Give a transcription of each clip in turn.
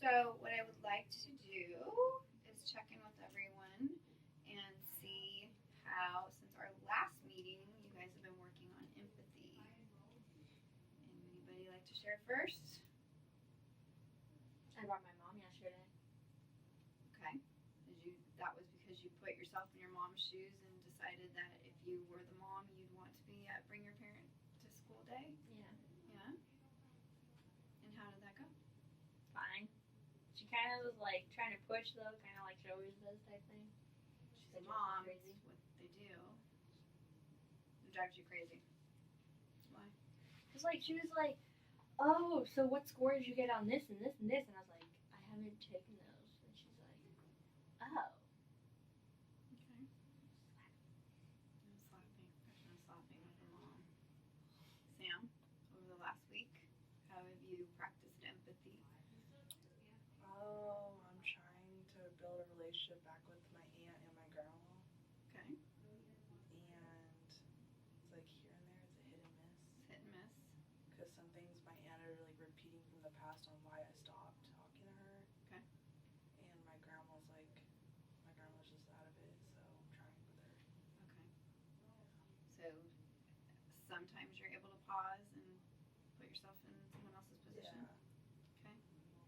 So what I would like to do is check in with everyone and see how, since our last meeting, you guys have been working on empathy. Anybody like to share first? I brought my mom yesterday. Okay. That was because you put yourself in your mom's shoes and decided that if you were the mom, you'd want to be at Bring Your Parent to School Day? Yeah. Yeah? And how did that go? Fine. She kind of was like trying to push though, kind of like she always does type thing. She's a mom. That's what they do. It drives you crazy. Why? It's like she was like, "Oh, so what score did you get on this and this and this?" And I was like, "I haven't taken those." And she's like, "Oh." Okay. No slapping. There's no slapping with a mom. Sam, over the last week, how have you practiced empathy? I'm trying to build a relationship back with my aunt and my grandma. Okay. And it's like here and there, it's a hit and miss. Hit and miss. Because some things my aunt are like repeating from the past on why I stopped talking to her. Okay. And my grandma's just out of it, so I'm trying with her. Okay. So sometimes you're able to pause and put yourself in someone else's position. Yeah. Okay.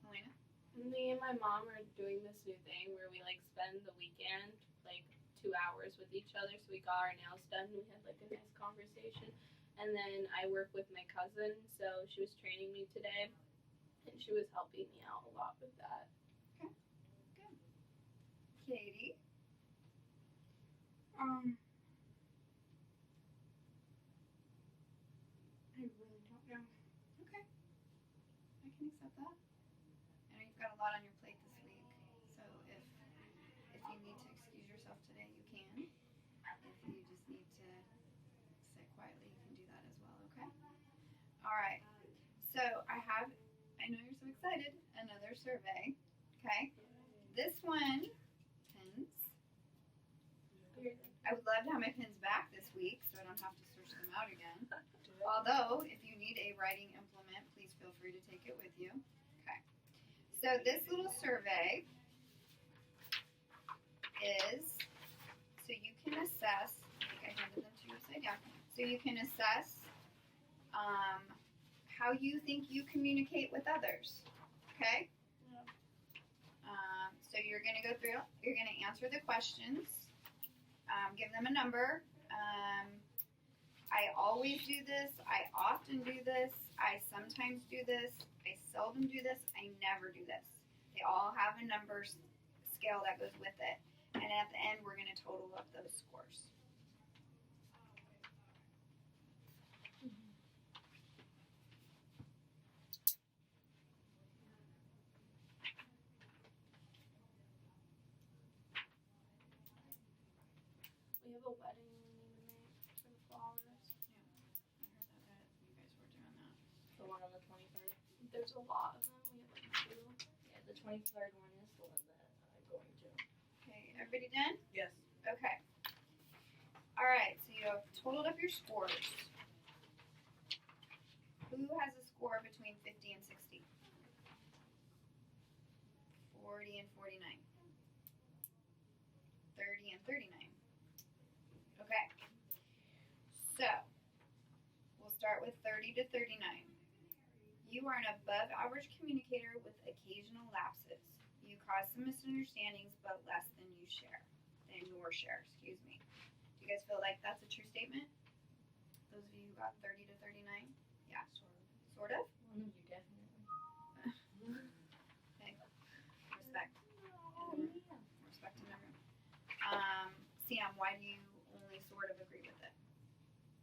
Helena? Me and my mom are doing this new thing where we like spend the weekend like 2 hours with each other. So we got our nails done. We had like a nice conversation, and then I work with my cousin, so she was training me today, and she was helping me out a lot with that. Okay. Good. Katie? I really don't know. Okay. I can accept that. I know you've got a lot on your plate this week, so if you need to excuse yourself today, you can. If you just need to sit quietly, you can do that as well, okay? All right. So I know you're so excited, another survey, okay? This one, pins. I would love to have my pins back this week so I don't have to switch them out again. Although, if you need a writing implement, please feel free to take it with you. Okay. So this little survey is, so you can assess, I think I handed them to you upside down. So you can assess how you think you communicate with others. Okay? Yeah. So you're going to go through, you're going to answer the questions. Give them a number. I always do this. I often do this. I sometimes do this. I seldom do this. I never do this. They all have a number scale that goes with it. And at the end, we're going to total up those scores. We have a wedding we need to make for the flowers. Yeah, I heard that you guys were doing that. The one on the 23rd. There's a lot of them. We have like 2. Yeah, the 23rd one is the one that I'm going to. Okay, everybody done? Yes. Okay. All right, so you have totaled up your scores. Who has a score between 50 and 60? 40 and 49. 30 and 39. Okay. So, we'll start with 30 to 39. You are an above average communicator with occasional lapses. You cause some misunderstandings, but less than your share. Excuse me. Do you guys feel like that's a true statement? Those of you who got 30 to 39? Yeah. Sort of? Well, no, you definitely. Okay. Respect. Oh, yeah. Respect in the room. Sam, why do you only sort of agree with it?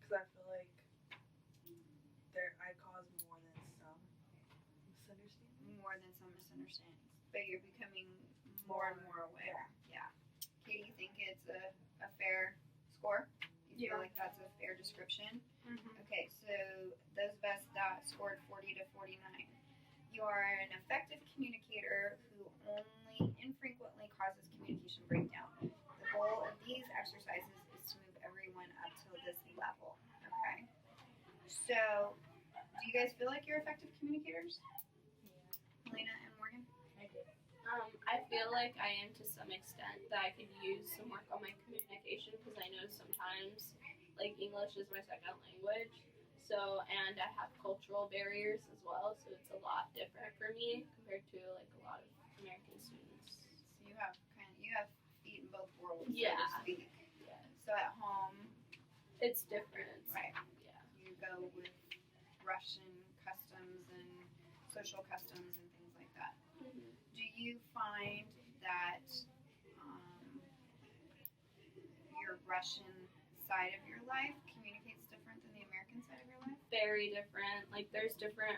Because I feel like I cause more than some misunderstandings. More than some misunderstandings. But you're becoming more and more aware. Yeah. Katie, you think it's a fair score? You feel like that's a fair description? Mm-hmm. Okay, so those of us that scored 40 to 49. You are an effective communicator who only infrequently causes communication breakdown. The goal of these exercises is to move everyone up to this level. Okay? So, do you guys feel like you're effective communicators? Yeah. Helena and Morgan? I I feel like I am to some extent that I could use some work on my communication because I know sometimes like English is my second language. So and I have cultural barriers as well, so it's a lot different for me compared to like a lot of American students. So you have feet in both worlds, Yeah. so to speak. Yeah. So at home, It's different. right, Yeah. you go with Russian customs and social customs and things like that. Mm-hmm. Do you find that um, your Russian side of your life communicates different than the American side of your life? Very different. Like there's different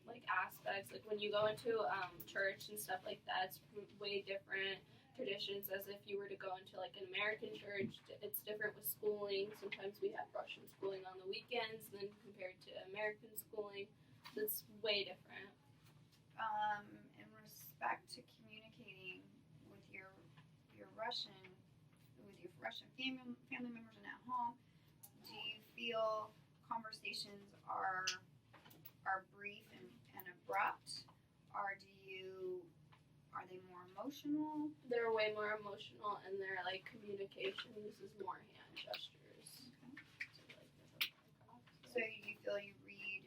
like aspects. Like when you go into church and stuff like that, it's way different traditions as if you were to go into like an American church. It's different with schooling. Sometimes we have Russian schooling on the weekends than compared to American schooling. So it's way different. In respect to communicating with your Russian family members and at home, do you feel conversations are brief and abrupt, or are they more emotional? They're way more emotional, and their like communication uses more hand gestures. So you feel you read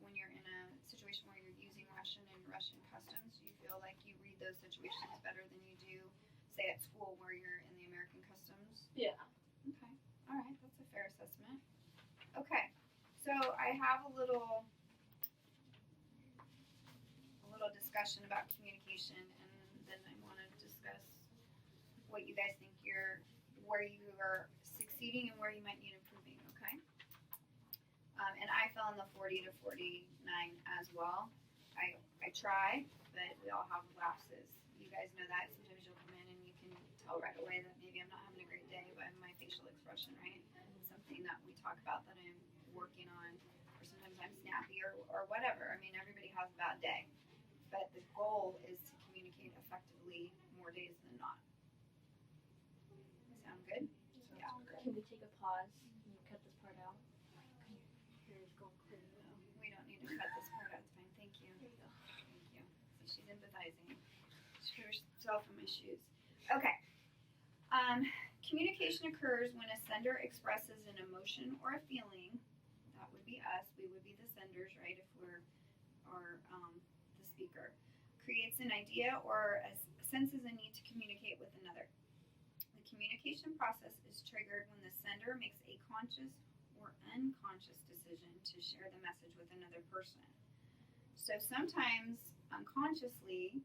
when you're in a situation where you're using Russian and Russian customs, you feel like you read those situations better than you do, say, at school where you're in the American customs? Yeah. Okay. All right. That's a fair assessment. Okay. So I have a little discussion about communication, and then I want to discuss what you guys think where you are succeeding and where you might need improving. Okay. And I fell in the 40 to 49 as well. I try, but we all have lapses. You guys know that. Sometimes you'll come in and you can tell right away that maybe I'm not having a great day by my facial expression, right? Something that we talk about that I'm working on, or sometimes I'm snappy or whatever. I mean, everybody has a bad day. But the goal is to communicate effectively more days than not. Sound good? Yeah. Can we take a pause and cut this part out? Yours going clear though. We don't need to cut this part out. It's fine. Thank you. There you go. Thank you. So she's empathizing. She put herself in my shoes. Okay. Communication occurs when a sender expresses an emotion or a feeling. That would be us. We would be the senders, right? If we're the speaker. Creates an idea or senses a need to communicate with another. The communication process is triggered when the sender makes a conscious or unconscious decision to share the message with another person. So sometimes unconsciously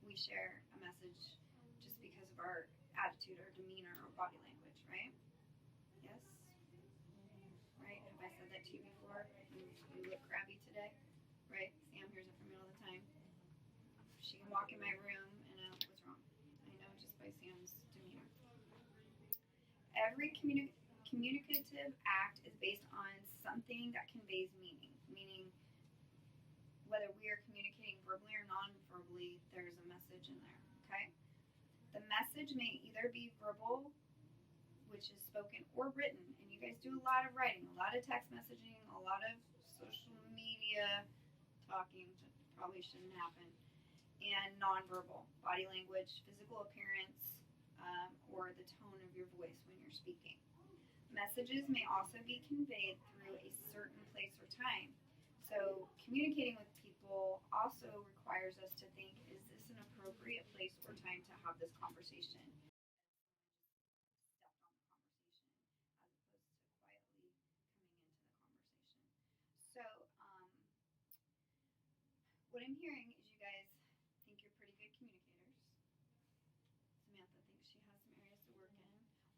we share a message just because of our attitude or demeanor or body language, right? Yes? Right? Have I said that to you before? You look crabby today? Right? Sam hears it from me all the time. She can walk in my room and what's wrong? I know just by Sam's demeanor. Every communicative act is based on something that conveys meaning. Meaning, whether we are communicating verbally or non-verbally, there's a message in there. Okay? The message may either be verbal, which is spoken, or written. And you guys do a lot of writing, a lot of text messaging, a lot of social media talking. Probably shouldn't happen. And nonverbal, body language, physical appearance, or the tone of your voice when you're speaking. Messages may also be conveyed through a certain place or time. So communicating with people also requires us to think, is this an appropriate place or time to have this conversation? So what I'm hearing is you guys think you're pretty good communicators. Samantha thinks she has some areas to work in.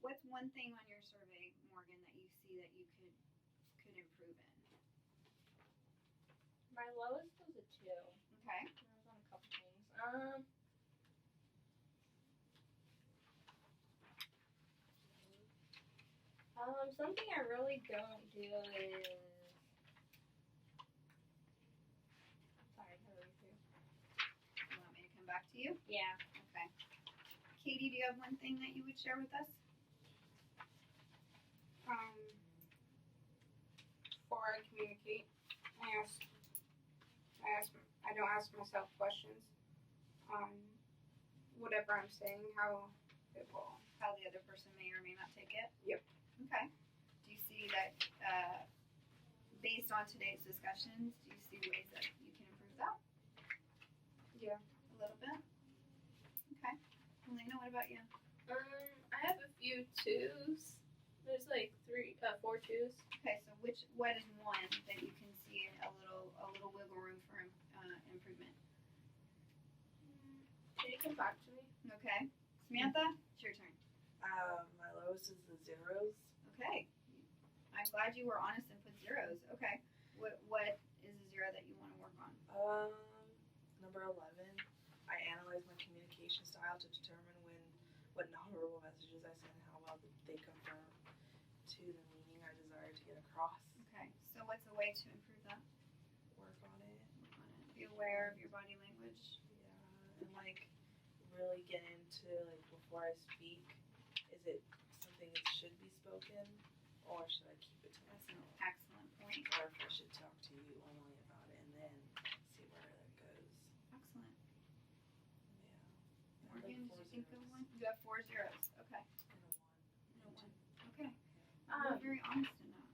What's one thing on your survey, Morgan, that you see that you could improve in? My lowest was a 2. Okay. I was on a couple things. Something I really don't do is. Sorry, I read through. You want me to come back to you? Yeah. Okay. Katie, do you have one thing that you would share with us? Before I communicate, I don't ask myself questions. whatever I'm saying, how it will. How the other person may or may not take it? Yep. Okay. Do you see that, based on today's discussions, do you see ways that you can improve that? Yeah. A little bit? Okay. Elena, what about you? I have a few twos. There's like 4 twos. Okay, so what is one that you can see a little wiggle room for improvement? Can you come back to me? Okay. Samantha, it's your turn. My lowest is the zeros. Okay. I'm glad you were honest and put zeros. Okay. What is a zero that you want to work on? Number 11. I analyze my communication style to determine what nonverbal messages I send and how well they confirm to the meaning I desire to get across. Okay. So what's a way to improve that? Work on it. Be aware of your body language. Yeah, and like really get into like before I speak, is it something that should be spoken, or should I keep it to That's an myself? excellent point. Or if I should talk to you only about it and then see where that goes. Excellent. Yeah. Morgan, Like did you think 4 of zeros one? You have 4 zeros. Okay. and a 1. No one. Okay. Um, You're very honest in that.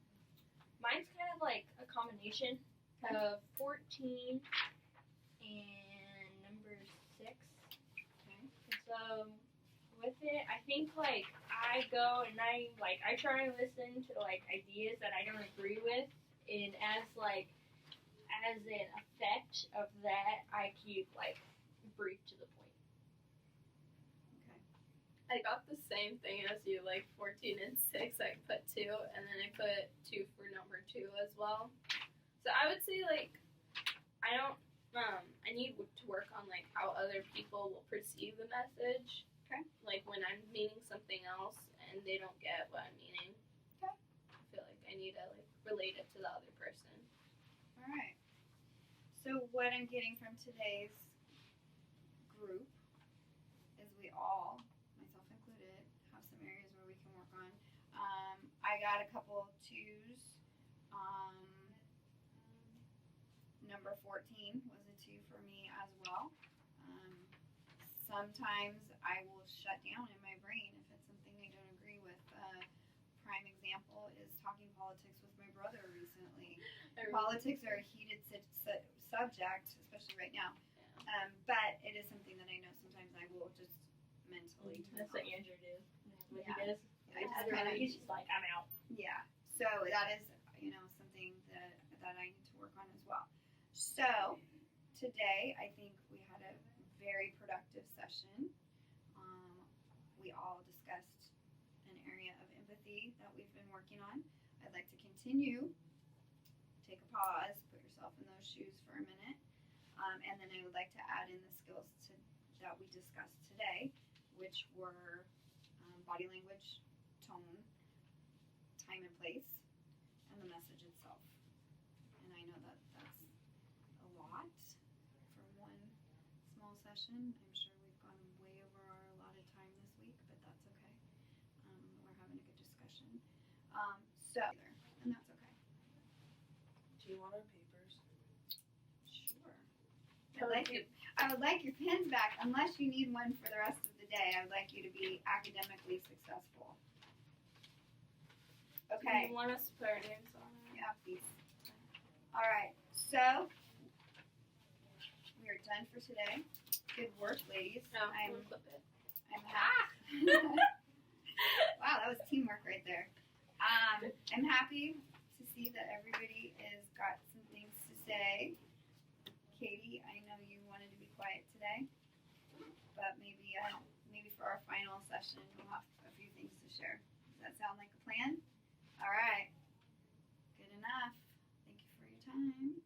Mine's kind of like a combination of 14 and number 6. Okay. So with it, I think like I go and I try and listen to like ideas that I don't agree with, and as an effect of that, I keep like brief to the point. I got the same thing as you, like 14 and 6. I put 2, and then I put 2 for number 2 as well. So I would say like I don't. I need to work on like how other people will perceive the message. Okay. Like when I'm meaning something else and they don't get what I'm meaning. Okay. I feel like I need to like relate it to the other person. All right. So what I'm getting from today's group is we all, myself included, have some areas where we can work on. I got a couple 2s. Number 14 was a 2 for me as well. Sometimes I will shut down in my brain if it's something I don't agree with. Prime example is talking politics with my brother recently. Politics are a heated subject, especially right now. But it is something that I know sometimes I will just mentally turn That's what off. Andrew did. What Yeah. he does. I just kinda- He's just like, I'm out. Yeah. So that is, something that I need to work on as well. So today I think we had a very productive session. We all discussed an area of empathy that we've been working on. I'd like to continue. Take a pause, put yourself in those shoes for a minute, and then I would like to add in the skills that we discussed today, which were body language, tone, time and place, and the message itself. And I know that that's a lot for one small session. I'm sure we've gone way over our allotted time this week, but that's okay. We're having a good discussion. And that's okay. Do you want our papers? Sure. I would like your pens back, unless you need one for the rest of the day. I would like you to be academically successful. Do Okay. you want us to put our names on it? Yeah, please. All right. So we are done for today. Good work, ladies. No, I'm we'll flip it. happy. Wow, that was teamwork right there. I'm happy to see that everybody has got some things to say. Katie, I know you wanted to be quiet today, but maybe for our final session we'll have a few things to share. Does that sound like a plan? All right. Good enough. Thank you for your time.